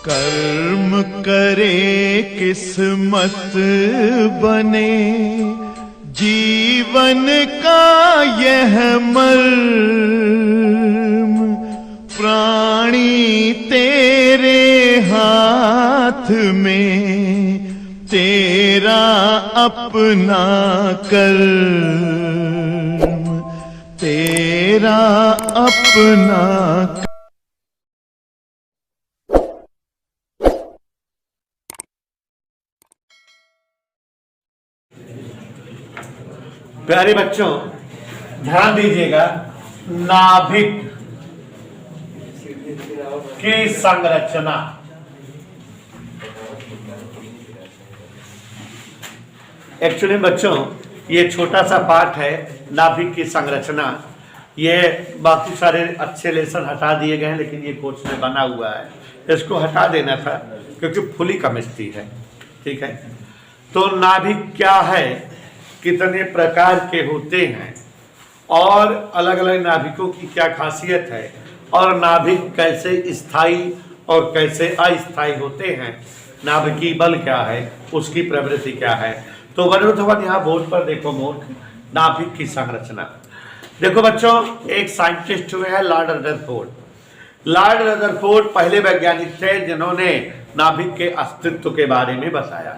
कर्म करे किस्मत बने, जीवन का यह मर्म, प्राणी तेरे हाथ में, तेरा अपना कर्म, तेरा अपना। प्यारे बच्चों, ध्यान दीजिएगा। नाभिक की संरचना, एक्चुअली बच्चों ये छोटा सा पार्ट है नाभिक की संरचना। ये बाकी सारे अच्छे लेसन हटा दिए गए हैं, लेकिन ये कोर्स में बना हुआ है, इसको हटा देना था क्योंकि फुली केमिस्ट्री है। ठीक है, तो नाभिक क्या है, कितने प्रकार के होते हैं और अलग अलग नाभिकों की क्या खासियत है, और नाभिक कैसे स्थायी और कैसे अस्थायी होते हैं, नाभिकीय बल क्या है, उसकी प्रवृत्ति क्या है। तो वरुण यहाँ बोर्ड पर देखो मूर्ख, नाभिक की संरचना। देखो बच्चों, एक साइंटिस्ट हुए हैं लॉर्ड रदरफोर्ड। लॉर्ड रदरफोर्ड पहले वैज्ञानिक थे जिन्होंने नाभिक के अस्तित्व के बारे में बताया।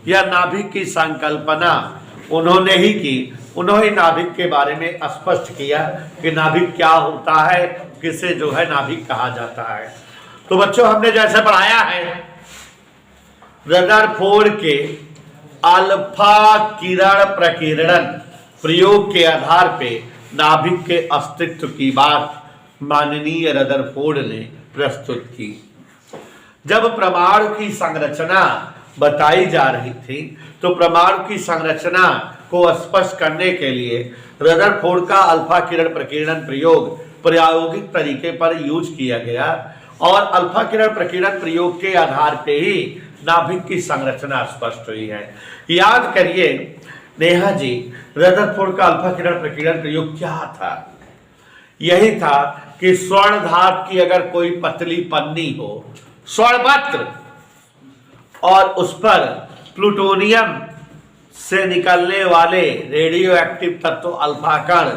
यह नाभिक की संकल्पना उन्होंने ही की। उन्होंने नाभिक के बारे में स्पष्ट किया कि नाभिक क्या होता है, किसे जो है नाभिक कहा जाता है। तो बच्चों हमने जैसे पढ़ाया है, रदरफोर्ड के अल्फा किरण प्रकीर्णन प्रयोग के आधार पे नाभिक के अस्तित्व की बात माननीय रदरफोर्ड ने प्रस्तुत की। जब परमाणु की संरचना बताई जा रही थी तो परमाणु की संरचना को स्पष्ट करने के लिए रदरफोर्ड का अल्फा किरण प्रकीर्णन प्रयोग प्रायोगिक तरीके पर यूज किया गया, और अल्फा किरण प्रकीर्णन प्रयोग के आधार पे ही नाभिक की संरचना स्पष्ट हुई है। याद करिए नेहा जी, रदरफोर्ड का अल्फा किरण प्रकीर्णन प्रयोग क्या था? यही था कि स्वर्ण धातु की अगर कोई पतली पन्नी हो, स्वर्णपत्र, और उस पर प्लूटोनियम से निकलने वाले रेडियो एक्टिव तत्व अल्फा कण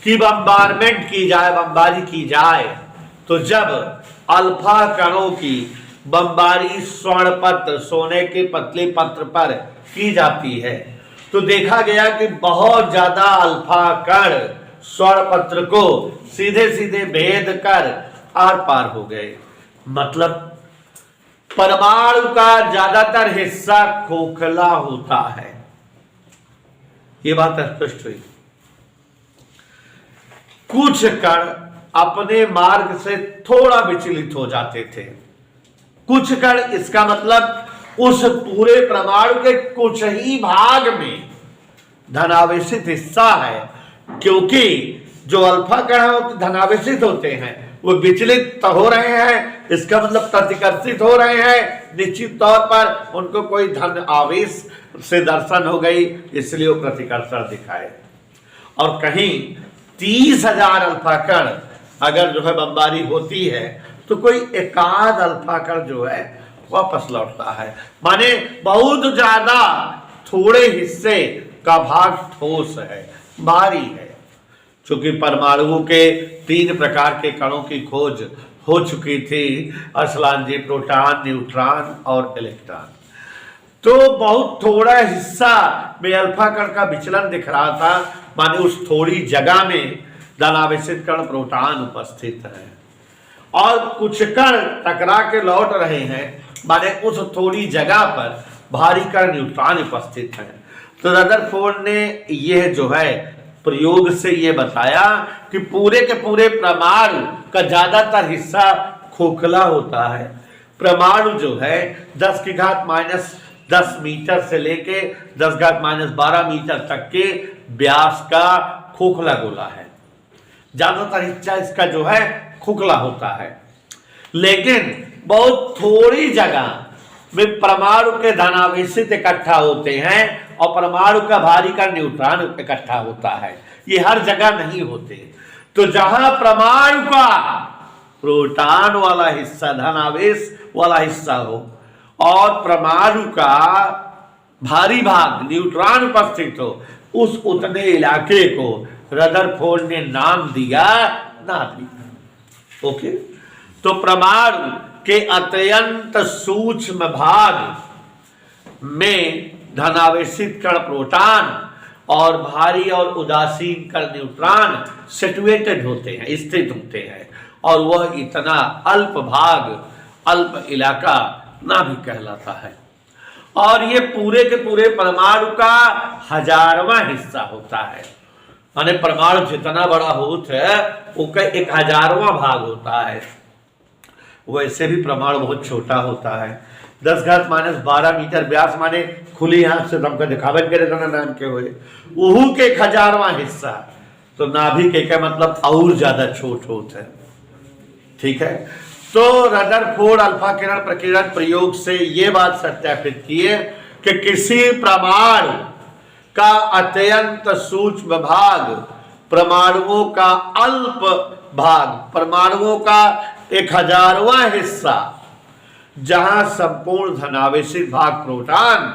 की बम्बारमेंट की जाए, बमबारी की जाए, तो जब अल्फा कणों की बमबारी स्वर्ण पत्र, सोने के पतले पत्र पर की जाती है, तो देखा गया कि बहुत ज्यादा अल्फा कण स्वर्ण पत्र को सीधे सीधे भेद कर आर पार हो गए। मतलब परमाणु का ज्यादातर हिस्सा खोखला होता है। ये बात स्पष्ट हुई। कुछ कण अपने मार्ग से थोड़ा विचलित हो जाते थे। कुछ कण, इसका मतलब उस पूरे परमाणु के कुछ ही भाग में धनावेशित हिस्सा है, क्योंकि जो अल्फा कण है वो धनावेशित होते हैं, वो विचलित हो रहे हैं, इसका मतलब प्रतिकर्षित हो रहे हैं, निश्चित तौर पर उनको कोई धन आवेश से दर्शन हो गई, इसलिए वो प्रतिकर्षण दिखाए। और कहीं 30,000 अल्फा कण अगर जो है बमबारी होती है तो कोई एकाध अल्फा कण जो है वापस लौटता है। माने बहुत ज्यादा थोड़े हिस्से का भाग ठोस है, भारी है। चूंकि परमाणुओं के 3 प्रकार के कणों की खोज हो चुकी थी, अशलांजी, प्रोटॉन, न्यूट्रॉन और इलेक्ट्रॉन, तो बहुत थोड़ा हिस्सा में अल्फा कण का विचलन दिख रहा था। माने उस थोड़ी जगह में धनावेशित कण प्रोटॉन उपस्थित है और कुछ कण टकरा के लौट रहे हैं, माने उस थोड़ी जगह पर भारी कण न्यूट्रॉन उपस्थित है। तो रदरफोर्ड ने यह जो है प्रयोग से यह बताया कि पूरे के पूरे परमाणु का ज्यादातर हिस्सा खोखला होता है। परमाणु जो है 10⁻⁻10 मीटर से लेके 10⁻⁻12 मीटर तक के व्यास का खोखला गोला है। ज्यादातर हिस्सा इसका जो है खोखला होता है, लेकिन बहुत थोड़ी जगह में परमाणु के धनावेशित इकट्ठा होते हैं और परमाणु का भारी का न्यूट्रॉन इकट्ठा होता है। ये हर जगह नहीं होते। तो जहां परमाणु का प्रोटॉन वाला हिस्सा, धनावेश वाला हिस्सा हो, और परमाणु का भारी भाग न्यूट्रॉन उपस्थित हो, उस उतने इलाके को रदरफोर्ड ने नाम दिया नाभिक। ओके, तो परमाणु के अत्यंत सूक्ष्म भाग में धनावेशित कण प्रोटॉन और भारी और उदासीन कण न्यूट्रॉन सिचुएटेड होते हैं, स्थित होते हैं, और वह इतना अल्प भाग, अल्प इलाका नाभिक कहलाता है। और ये पूरे के पूरे परमाणु का 1000वां हिस्सा होता है। माने परमाणु जितना बड़ा होता है उसका 1000वां भाग होता है। वैसे भी परमाणु बहुत छोटा होता है, 10⁻12 मीटर व्यास, माने खुली आंख से तुमको दिखावन करे तो नाम के हुए उहू के 1000वां हिस्सा। तो नाभिक का मतलब और ज्यादा छोट होता है। ठीक है, तो रदरफोर्ड अल्फा किरण प्रकीर्णन प्रयोग से यह बात सत्यापित की है कि किसी परमाणु का अत्यंत सूक्ष्म भाग, परमाणुओं का अल्प भाग, परमाणुओं का 1000वां हिस्सा, जहां संपूर्ण धनावेशित भाग प्रोटॉन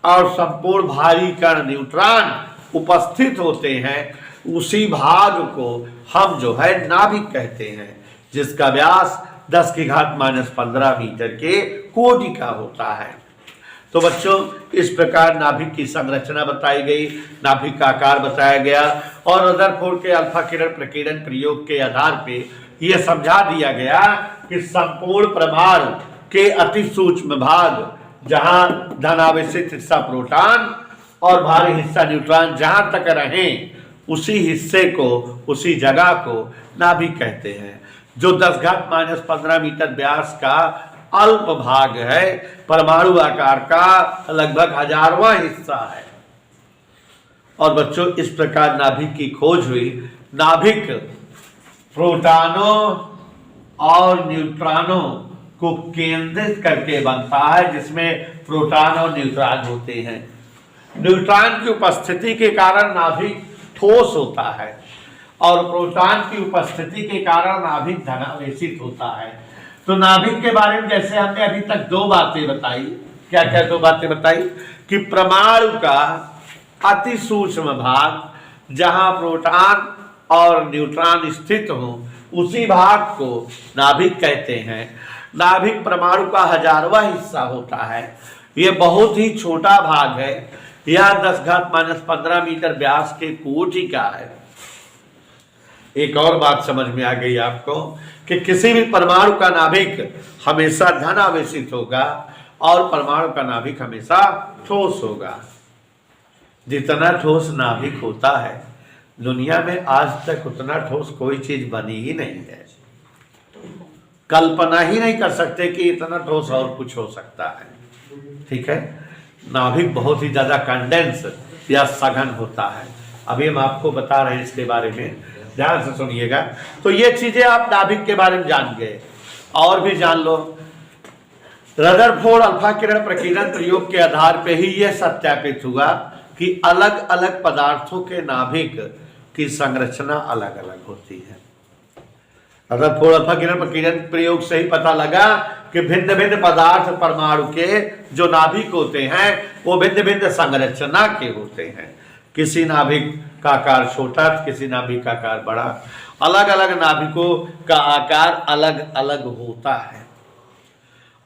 और संपूर्ण भारी कण न्यूट्रॉन उपस्थित होते हैं, उसी भाग को हम जो है नाभिक कहते हैं, जिसका व्यास 10⁻15 मीटर के कोटि का होता है। तो बच्चों, इस प्रकार नाभिक की संरचना बताई गई, नाभिक का आकार बताया गया, और रदरफोर्ड के अल्फा किरण प्रकीर्णन प्रयोग के आधार पे यह समझा दिया गया कि संपूर्ण परमाणु के अति सूक्ष्म भाग, जहां धनावेशित हिस्सा प्रोटॉन और भारी हिस्सा न्यूट्रॉन जहां तक रहें, उसी हिस्से को, उसी जगह को नाभिक कहते हैं, जो 10⁻15 मीटर व्यास का अल्प भाग है, परमाणु आकार का लगभग 1000वां हिस्सा है। और बच्चों, इस प्रकार नाभिक की खोज हुई। नाभिक प्रोटॉनों और न्यूट्रॉनों को केंद्रित करके बनता है, जिसमें प्रोटॉन और न्यूट्रॉन होते हैं। न्यूट्रॉन की उपस्थिति के कारण नाभिक ठोस होता है, और प्रोटॉन की उपस्थिति के कारण नाभिक धनावेशित होता है। तो नाभिक के बारे में जैसे हमने अभी तक 2 बातें बताई, क्या क्या 2 बातें बताई, कि परमाणु का अति सूक्ष्म भाग, जहां प्रोटॉन और न्यूट्रॉन स्थित हो, उसी भाग को नाभिक कहते हैं। नाभिक परमाणु का 1000वां हिस्सा होता है। यह बहुत ही छोटा भाग है, यह 10⁻15 मीटर व्यास के कोटि का है। एक और बात समझ में आ गई आपको कि किसी भी परमाणु का नाभिक हमेशा धनावेशित होगा, और परमाणु का नाभिक हमेशा ठोस होगा। जितना ठोस नाभिक होता है, दुनिया में आज तक उतना ठोस कोई चीज बनी ही नहीं है। कल्पना ही नहीं कर सकते कि इतना ठोस और कुछ हो सकता है। ठीक है, नाभिक बहुत ही ज्यादा कंडेंस या सघन होता है। अभी हम आपको बता रहे हैं इसके बारे में, ध्यान से सुनिएगा। तो ये चीजें आप नाभिक के बारे में जान गए, और भी जान लो। रदरफोर्ड अल्फा किरण प्रकीर्णन प्रयोग के आधार पर ही यह सत्यापित हुआ कि अलग अलग पदार्थों के नाभिक की संरचना अलग अलग होती है। रदरफोर्ड अल्फा किरण प्रकीर्णन प्रयोग से ही पता लगा कि भिन्न भिन्न पदार्थ परमाणु के जो नाभिक होते हैं, वो भिन्न भिन्न संरचना के होते हैं। किसी नाभिक का आकार छोटा, किसी नाभिक का आकार बड़ा, अलग अलग नाभिकों का आकार अलग अलग होता है।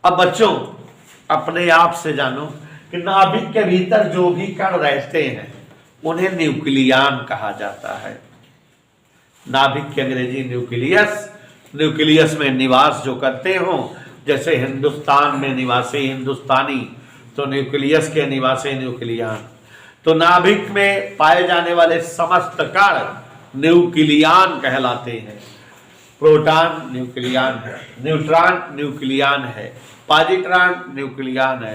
अब बच्चों, अपने आप से जानो कि नाभिक के भीतर जो भी कण रहते हैं, उन्हें न्यूक्लियन कहा जाता है। नाभिक के अंग्रेजी न्यूक्लियस, न्यूक्लियस में निवास जो करते हो, जैसे हिंदुस्तान में निवासी हिंदुस्तानी, तो न्यूक्लियस के निवासी न्यूक्लियन। तो नाभिक में पाए जाने वाले समस्त कण न्यूक्लियन कहलाते हैं। प्रोटॉन न्यूक्लियन है, न्यूट्रॉन न्यूक्लियन है, पॉजिट्रॉन न्यूक्लियन है,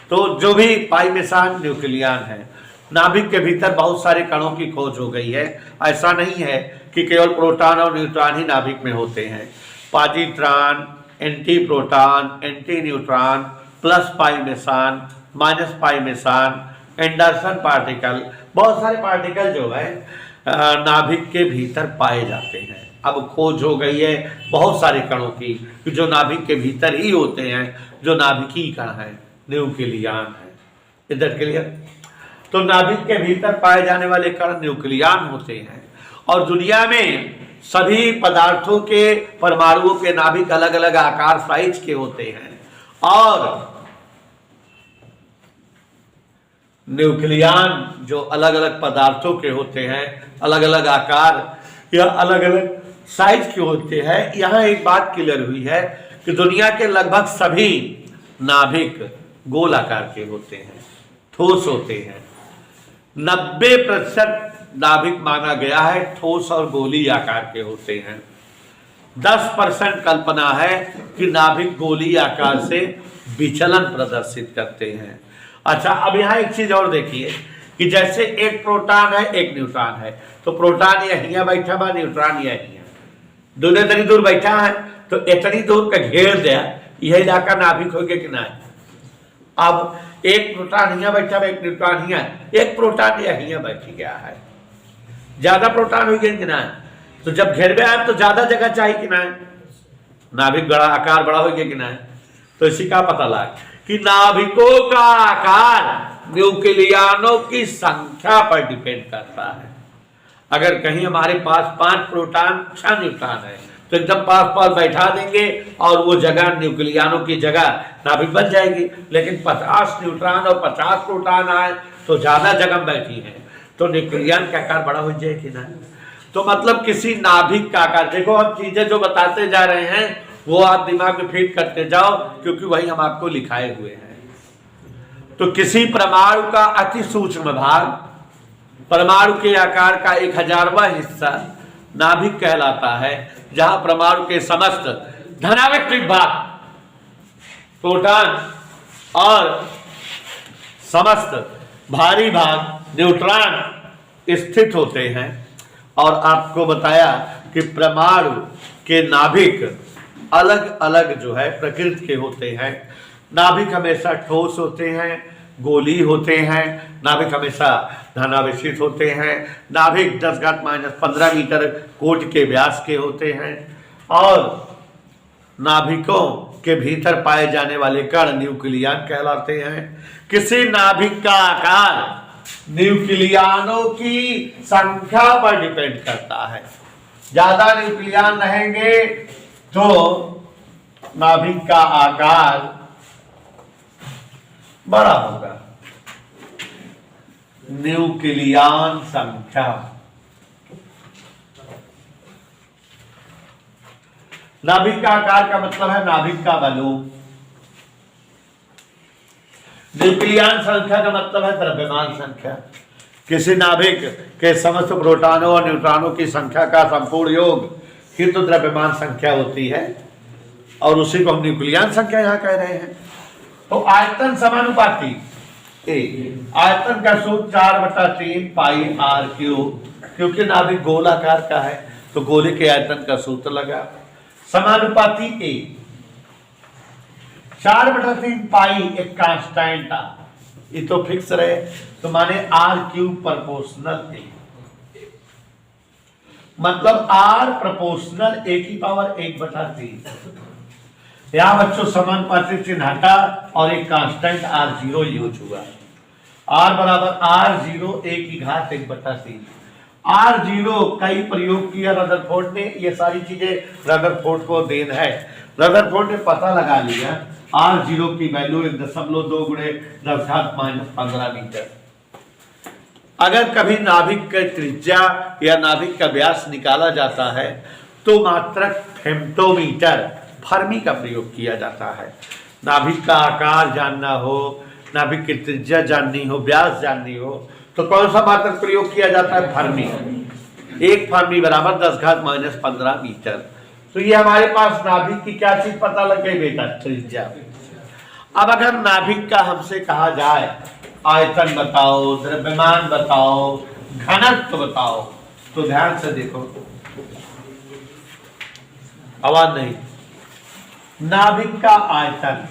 तो जो भी पाई मेसान न्यूक्लियन है। नाभिक के भीतर बहुत सारे कणों की खोज हो गई है। ऐसा नहीं है कि केवल प्रोटॉन और न्यूट्रॉन ही नाभिक में होते हैं। Positron, anti proton, anti neutron, plus pi Mason, minus pi Mason, Anderson particle, बहुत सारे पार्टिकल जो है नाभिक के भीतर पाए जाते हैं। अब खोज हो गई है बहुत सारे कणों की जो नाभिक के भीतर ही होते हैं, जो नाभिकीय कण है, न्यूक्लियन है। इधर क्लियर? तो नाभिक के भीतर पाए जाने वाले कण न्यूक्लियन होते हैं। और दुनिया में सभी पदार्थों के परमाणुओं के नाभिक अलग अलग आकार साइज के होते हैं, और न्यूक्लियन जो अलग अलग पदार्थों के होते हैं, अलग अलग आकार या अलग अलग साइज के होते हैं। यहां एक बात क्लियर हुई है कि दुनिया के लगभग सभी नाभिक गोल आकार के होते हैं, ठोस होते हैं। 90% नाभिक माना गया है ठोस और गोली आकार के होते हैं। 10% कल्पना है कि नाभिक गोली आकार से विचलन प्रदर्शित करते हैं। अच्छा, अब यहां एक चीज और देखिए कि जैसे एक प्रोटॉन है एक न्यूट्रॉन है, तो प्रोटॉन यहीं बैठा बा, न्यूट्रॉन यहीं है, दोनों इतनी दूर बैठा है, तो इतनी दूर का घेर दिया, यह इलाका नाभिक हो गया कि ना। अब एक प्रोटॉन यहाँ बैठा है, एक न्यूट्रॉन यहाँ, एक प्रोटॉन यहाँ बैठ गया है, ज्यादा प्रोटॉन हो गया कि ना। तो जब घेर में आए तो ज्यादा जगह चाहिए कि ना, नाभिक बड़ा आकार बड़ा हो गया कि ना। तो इसी का पता लगा कि नाभिकों का आकार न्यूक्लियनों की संख्या पर डिपेंड करता है। अगर कहीं हमारे पास 5 प्रोटॉन 6 न्यूट्रॉन है, तो एकदम पास पास बैठा देंगे और वो जगह न्यूक्लियनों की जगह नाभिक बन जाएगी। लेकिन 50 न्यूट्रॉन और 50 प्रोटॉन आए तो ज्यादा जगह बैठी है, तो न्यूक्लियन का आकार बड़ा हो जाए कि ना। तो मतलब किसी नाभिक का आकार, देखो हम चीजें जो बताते जा रहे हैं वो आप दिमाग में फीड करते जाओ, क्योंकि वही हम आपको लिखाए हुए हैं। तो किसी परमाणु का अति सूक्ष्म भाग, परमाणु के आकार का 1000वां हिस्सा नाभिक कहलाता है, जहां परमाणु के समस्त धनावेशित भाग, प्रोटॉन और समस्त भारी भाग न्यूट्रॉन स्थित होते हैं। और आपको बताया कि परमाणु के नाभिक अलग अलग जो है प्रकृति के होते हैं। नाभिक हमेशा ठोस होते हैं, गोली होते हैं, नाभिक हमेशा धनावेशित होते हैं, नाभिक 10⁻15 मीटर कोटि के व्यास के होते हैं, और नाभिकों के भीतर पाए जाने वाले कण न्यूक्लियन कहलाते हैं। किसी नाभिक का आकार न्यूक्लियनों की संख्या पर डिपेंड करता है। ज्यादा न्यूक्लियन रहेंगे तो नाभिक का आकार बड़ा होगा। न्यूक्लियन संख्या, नाभिक का आकार का मतलब है नाभिक का वॉल्यूम। न्यूक्लियन संख्या का मतलब है द्रव्यमान संख्या। किसी नाभिक के समस्त प्रोटॉनों और न्यूट्रॉनों की संख्या का संपूर्ण योग ही तो द्रव्यमान संख्या होती है, और उसी को हम न्यूक्लियन संख्या यहां कह रहे हैं। तो आयतन समानुपाती ए, आयतन का सूत्र 4/3 पाई r क्यूब, क्योंकि नाभिक गोलाकार का है तो गोले के आयतन का सूत्र लगा। समानुपाती ए 4/3 पाई एक कांस्टेंट, ये तो फिक्स रहे, तो माने r³ प्रोपोर्शनल ए, मतलब r प्रोपोर्शनल a⁻1/3। यहां बच्चों समानुपाती चिन्ह हटा और एक कांस्टेंट r0 यूज हुआ। r बराबर r0 a⁻1/3। r0 कई प्रयोग किया रदरफोर्ड ने, ये सारी चीजें रदरफोर्ड को देन है। रदरफोर्ड ने पता लगा लिया r0 की वैल्यू 1.2 × 10⁻15 मीटर। अगर कभी नाभिक का त्रिज्या या नाभिक का व्यास निकाला जाता है तो मात्रक फेम्टोमीटर, फर्मी का प्रयोग किया जाता है। नाभिक का आकार जानना हो, नाभिक की त्रिज्या जाननी हो, व्यास जाननी हो, तो कौन सा मात्रक प्रयोग किया जाता है? फर्मी। 1 फर्मी बराबर 10⁻15 मीटर। तो ये हमारे पास नाभिक की क्या चीज पता लग गई बेटा? त्रिज्या। अब अगर नाभिक का हमसे कहा जाए आयतन बताओ, द्रव्यमान बताओ, घनत्व बताओ, तो ध्यान से देखो, आवाज नहीं। नाभिक का आयतन,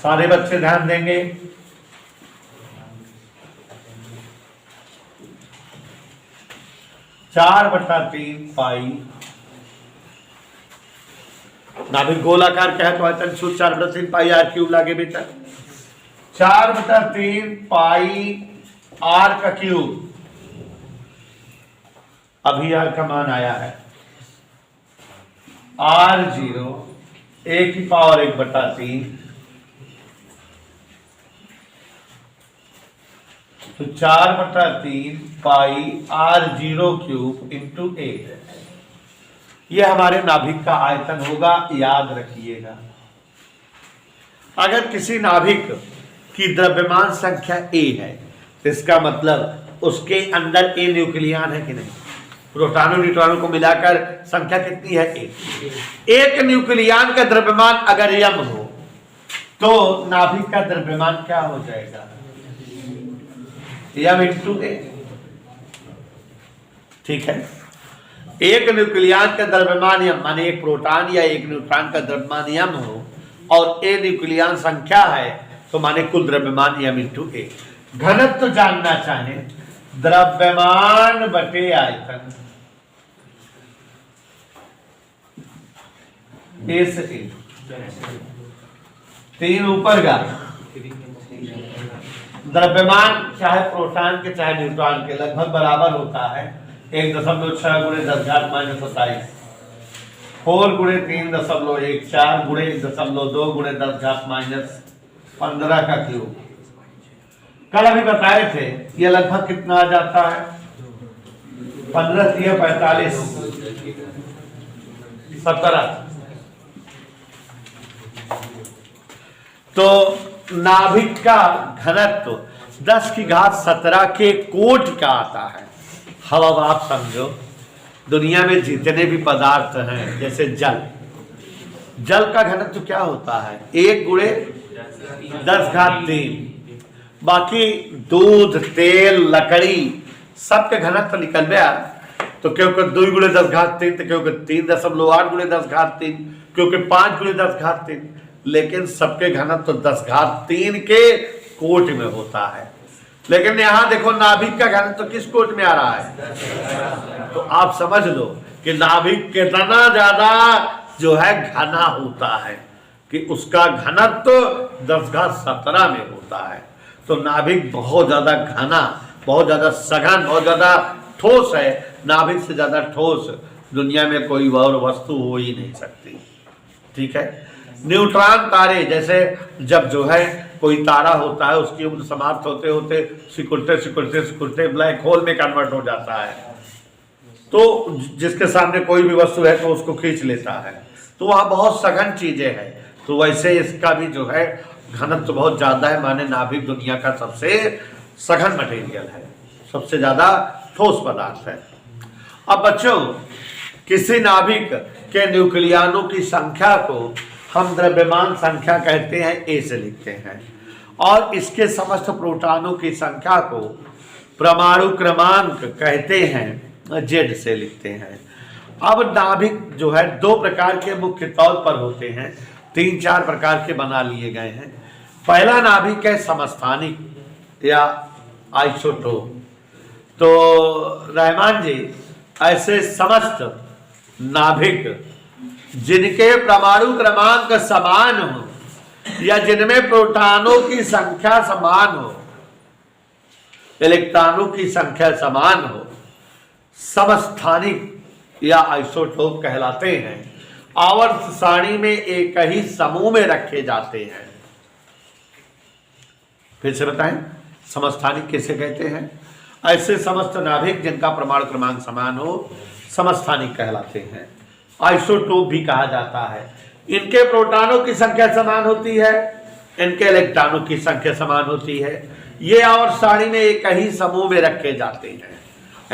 सारे बच्चे ध्यान देंगे। 4/3 पाई, नाभिक गोलाकार क्या है तो आयतन सूत्र 4/3 पाई आर क्यूब लागे बेटा, 4/3 पाई आर का क्यूब। अभी आर का मान आया है R0 1 की पावर 1/3, तो 4/3 पाई R0 क्यूब इंटू ए, ये हमारे नाभिक का आयतन होगा, याद रखिएगा। अगर किसी नाभिक की द्रव्यमान संख्या ए है तो इसका मतलब उसके अंदर ए न्यूक्लियन है कि नहीं, प्रोटॉनों न्यूट्रॉनों को मिलाकर संख्या कितनी है ए। एक न्यूक्लियन का द्रव्यमान अगर यम हो तो नाभिक का द्रव्यमान क्या हो जाएगा, यम इंटू ए। ठीक है, एक न्यूक्लियन का द्रव्यमान यम माने एक प्रोटॉन या एक न्यूट्रॉन का द्रव्यमान यम हो और ए न्यूक्लियन संख्या है तो माने कुल द्रव्यमान यम इंटू ए। घनत्व तो जानना चाहे, द्रव्यमान बटे आयतन, ए से ए, 3 ऊपर का द्रव्यमान चाहे प्रोटॉन के चाहे न्यूट्रॉन के लगभग बराबर होता है 1.6 गुणे 10⁻27, 4 गुणे 3.1, 4 गुणे 1.2 गुणे 10⁻15 का क्यूब। कल अभी बताए थे ये लगभग कितना आ जाता है, 15 3 45 17। तो नाभिक का घनत्व 10⁻17 के कोटि का आता है। अब आप समझो दुनिया में जितने भी पदार्थ हैं जैसे जल, जल का घनत्व क्या होता है 1 गुणे 10⁻3, बाकी दूध तेल लकड़ी सबके घनत्व निकल गया तो क्योंकि 2 गुणे 10⁻3 तो क्योंकि 3.8 गुणे 10⁻3, क्योंकि 5 गुणे 10⁻3, लेकिन सबके घनत्व 10⁻3 के कोट में होता है। लेकिन यहां देखो नाभिक का घनत्व किस कोट में आ रहा है, तो आप समझ लो कि नाभिक कितना ज्यादा जो है घना होता है कि उसका घनत्व 10⁻17 में होता है। तो नाभिक बहुत ज्यादा घना, बहुत ज्यादा सघन, बहुत ज्यादा ठोस है। नाभिक से ज्यादा ठोस दुनिया में कोई और वस्तु हो ही नहीं सकती। ठीक है, न्यूट्रॉन तारे जैसे जब जो है कोई तारा होता है उसकी उम्र समाप्त होते होते सिकुड़ते सिकुड़ते सिकुड़ते ब्लैक होल में कन्वर्ट हो जाता है, तो जिसके सामने कोई भी वस्तु है तो उसको खींच लेता है, तो वहाँ बहुत सघन चीजें हैं। तो वैसे इसका भी जो है घनत्व बहुत ज्यादा है, माने नाभिक दुनिया का सबसे सघन मटेरियल है, सबसे ज्यादा ठोस पदार्थ है। अब बच्चों, किसी नाभिक के न्यूक्लियनों की संख्या को हम द्रव्यमान संख्या कहते हैं, ए से लिखते हैं, और इसके समस्त प्रोटॉनों की संख्या को परमाणु क्रमांक कहते हैं, जेड से लिखते हैं। अब नाभिक जो है 2 प्रकार के मुख्य तौर पर होते हैं, 3-4 प्रकार के बना लिए गए हैं। पहला नाभिक है समस्थानिक या आइसोटोप। तो रहमान जी, ऐसे समस्त नाभिक जिनके परमाणु क्रमांक समान हो या जिनमें प्रोटॉनों की संख्या समान हो, इलेक्ट्रॉनों की संख्या समान हो, समस्थानिक या आइसोटोप कहलाते हैं। आवर्त सारणी में एक ही समूह में रखे जाते हैं। फिर से बताएं, समस्थानिक किसे कहते हैं? ऐसे समस्त नाभिक जिनका परमाणु क्रमांक समान हो समस्थानिक कहलाते हैं। आइसोटोप भी कहा जाता है। इनके प्रोटॉनों की संख्या समान होती है, इनके इलेक्ट्रॉनों की संख्या समान होती है। ये आवर्त सारणी में एक ही समूह में रखे जाते हैं।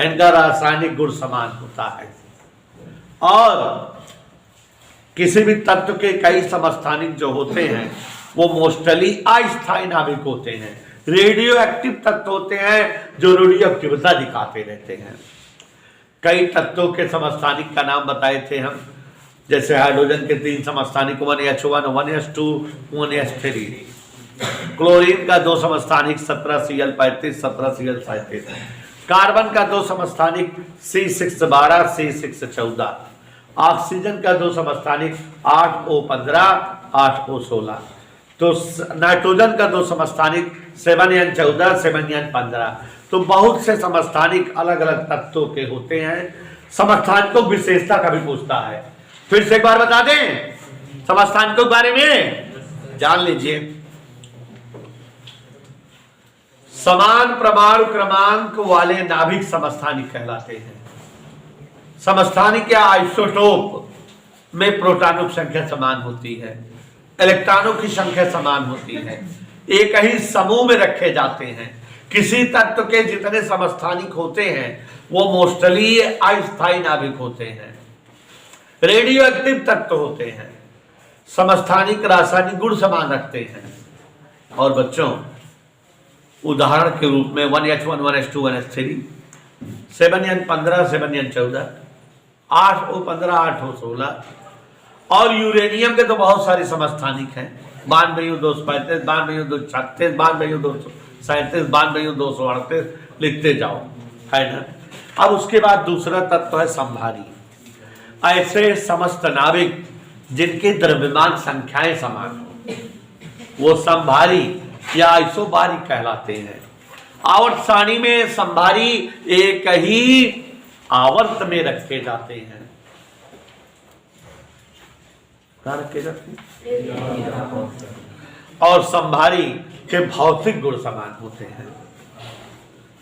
इनका रासायनिक गुण समान होता है और किसी भी तत्व के कई समस्थानिक जो होते हैं वो मोस्टली अस्थायी नाभिक होते हैं। रेडियो एक्टिव तत्व होते हैं जो रेडियो एक्टिविटी दिखाते रहते हैं। कई तत्वों के समस्थानिक का नाम बताए थे हम, जैसे हाइड्रोजन के 3 समस्थानिक 1H1, 1H2, 1H3। क्लोरीन का 2 समस्थानिक 17Cl35, 17Cl37। कार्बन का 2 समस्थानिक C612 C614, ऑक्सीजन का 2 समस्थानिक 8O15 8O16, तो नाइट्रोजन का 2 समस्थानिक 7N14 7N15। तो बहुत से समस्थानिक अलग अलग तत्वों के होते हैं। समस्थानिकों की विशेषता का भी पूछता है। फिर से एक बार बता दें समस्थानिकों के बारे में, जान लीजिए। समान परमाणु क्रमांक वाले नाभिक समस्थानिक कहलाते हैं। समस्थानिक या आइसोटोप में प्रोटॉनों की संख्या समान होती है, इलेक्ट्रॉनों की संख्या समान होती है, एक ही समूह में रखे जाते हैं। किसी तत्व के जितने समस्थानिक होते हैं वो मोस्टली अस्थायी नाभिक होते हैं, रेडियो एक्टिव तत्व होते हैं। समस्थानिक रासायनिक गुण समान रखते हैं। और बच्चों, उदाहरण के रूप में 1H1 1H2 1H3 7N15 7N14 8O15 8O16, और यूरेनियम के तो बहुत सारे समस्थानिक हैं। 92 235 92 236 92 237 92 238, लिखते जाओ, है ना। अब उसके बाद दूसरा तत्व है संभारी। ऐसे समस्त नाभिक जिनके द्रव्यमान संख्याएं समान हो वो संभारी या आइसोबारी कहलाते हैं। आवर्त सारणी में संभारी एक ही आवर्त में रखे जाते हैं। कहाँ रखे जाते हैं? और संभारी के भौतिक गुण समान होते हैं।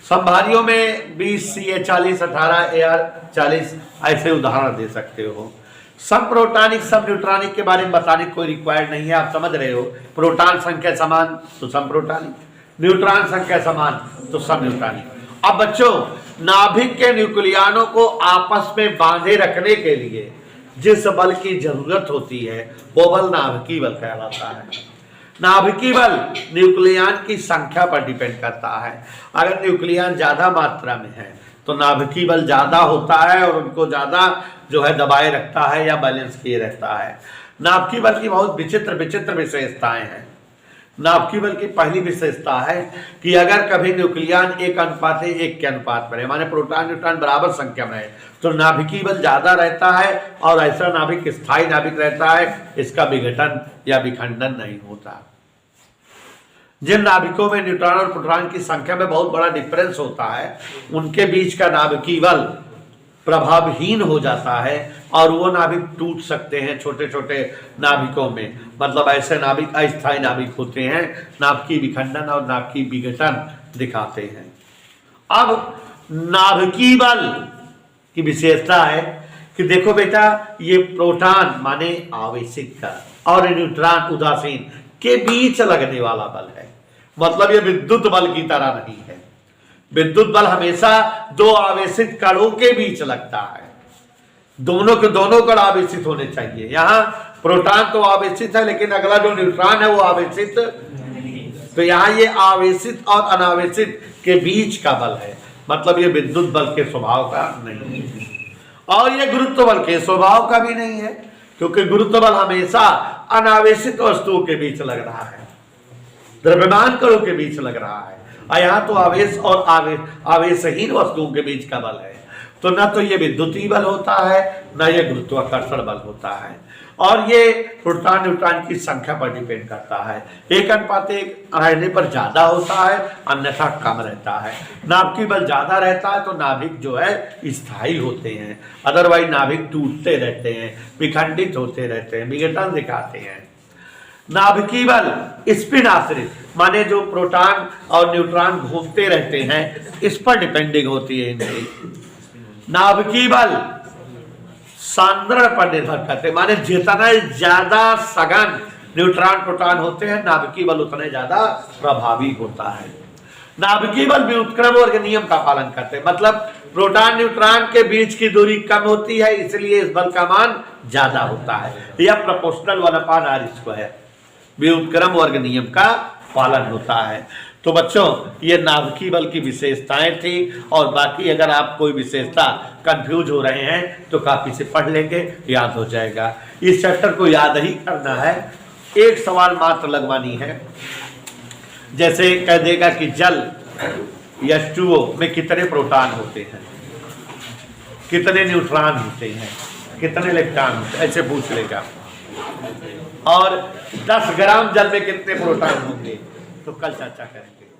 संभारियों में 20 Ca 40 18 Ar 40 ऐसे उदाहरण दे सकते हो। सम प्रोटॉनिक सम न्यूट्रॉनिक के बारे में बताने की कोई रिक्वायर्ड नहीं है, आप समझ रहे हो। प्रोटॉन संख्या समान तो सम प्रोटॉनिक, न्यूट्रॉन संख्या समान तो सम न्यूट्रॉनिक। अब बच्चों, नाभिक के न्यूक्लियनों को आपस में बांधे रखने के लिए जिस बल की जरूरत होती है वो बल नाभिकीय बल कहलाता है। नाभिकीय बल न्यूक्लियन की संख्या पर डिपेंड करता है। अगर न्यूक्लियन ज्यादा मात्रा में है तो नाभिकीय बल ज्यादा होता है और उनको ज्यादा जो है दबाए रखता है या बैलेंस किए रहता है। नाभिकीय बल की बहुत विचित्र विचित्र विशेषताएं हैं। नाभिकीय बल की पहली विशेषता है कि अगर कभी न्यूक्लियन 1:1 के अनुपात में रहे, माने प्रोटॉन न्यूट्रॉन बराबर संख्या में है, तो नाभिकीय बल ज्यादा रहता है और ऐसा नाभिक स्थायी नाभिक रहता है, इसका विघटन या विखंडन नहीं होता। जिन नाभिकों में न्यूट्रॉन और प्रोटॉन की संख्या में बहुत बड़ा डिफरेंस होता है उनके बीच का नाभिकीय बल प्रभावहीन हो जाता है और वो नाभिक टूट सकते हैं छोटे छोटे नाभिकों में। मतलब ऐसे नाभिक अस्थायी नाभिक होते हैं, नाभिकीय विखंडन और नाभिकीय विघटन दिखाते हैं। अब नाभिकीय बल की विशेषता है कि देखो बेटा, ये प्रोटॉन माने आवेशित का और न्यूट्रॉन उदासीन के बीच लगने वाला बल है। मतलब ये विद्युत बल की तरह नहीं है। विद्युत बल हमेशा दो आवेशित कणों के बीच लगता है। दोनों के दोनों कण आवेशित होने चाहिए। यहाँ प्रोटॉन तो आवेशित है लेकिन अगला जो न्यूट्रॉन है वो आवेशित, तो यहाँ ये आवेशित और अनावेशित के बीच का बल है। मतलब ये विद्युत बल के स्वभाव का नहीं है और ये गुरुत्व बल के स्वभाव का भी नहीं है, क्योंकि गुरुत्व बल हमेशा अनावेशित वस्तुओं के बीच लग रहा है, द्रव्यमान कणों के बीच लग रहा है। यहाँ तो आवेश और आवेशहीन वस्तुओं के बीच का बल है। तो न तो ये विद्युतीय बल होता है न ये गुरुत्वाकर्षण बल होता है। और ये प्रोटॉन न्यूट्रॉन की संख्या पर डिपेंड करता है। 1:1 रहने पर ज्यादा होता है, अन्यथा कम रहता है। नाभिकीय बल ज्यादा रहता है तो नाभिक जो है स्थायी होते हैं, अदरवाइज नाभिक टूटते रहते हैं, विखंडित होते रहते हैं, विघटन दिखाते हैं। नाभिकीय बल स्पिन आश्रित, माने जो प्रोटॉन और न्यूट्रॉन घूमते रहते हैं इस पर डिपेंडिंग होती है इनकी। नाभिकीय बल सांद्रण पर निर्भर करते हैं, माने जितना ज्यादा सघन न्यूट्रॉन प्रोटॉन होते हैं नाभिकीय बल उतने ज्यादा प्रभावी होता है। नाभिकीय बल व्युत्क्रम वर्ग नियम का पालन करते हैं। मतलब प्रोटॉन न्यूट्रॉन के बीच की दूरी कम होती है इसलिए इस बल का मान ज्यादा होता है। यह प्रोपोर्शनल 1/r², व्युत्क्रम वर्ग नियम का पालन होता है। तो बच्चों, ये नाभिकीय बल की विशेषताएं थी और बाकी अगर आप कोई विशेषता कंफ्यूज हो रहे हैं तो काफी से पढ़ लेंगे, याद हो जाएगा। इस चैप्टर को याद ही करना है। एक सवाल मात्र लगवानी है, जैसे कह देगा कि जल H2O में कितने प्रोटॉन होते हैं, कितने न्यूट्रॉन होते हैं, कितने इलेक्ट्रॉन होते हैं, ऐसे पूछ लेगा। और 10 ग्राम जल में कितने प्रोटॉन होंगे, तो कल चर्चा करेंगे।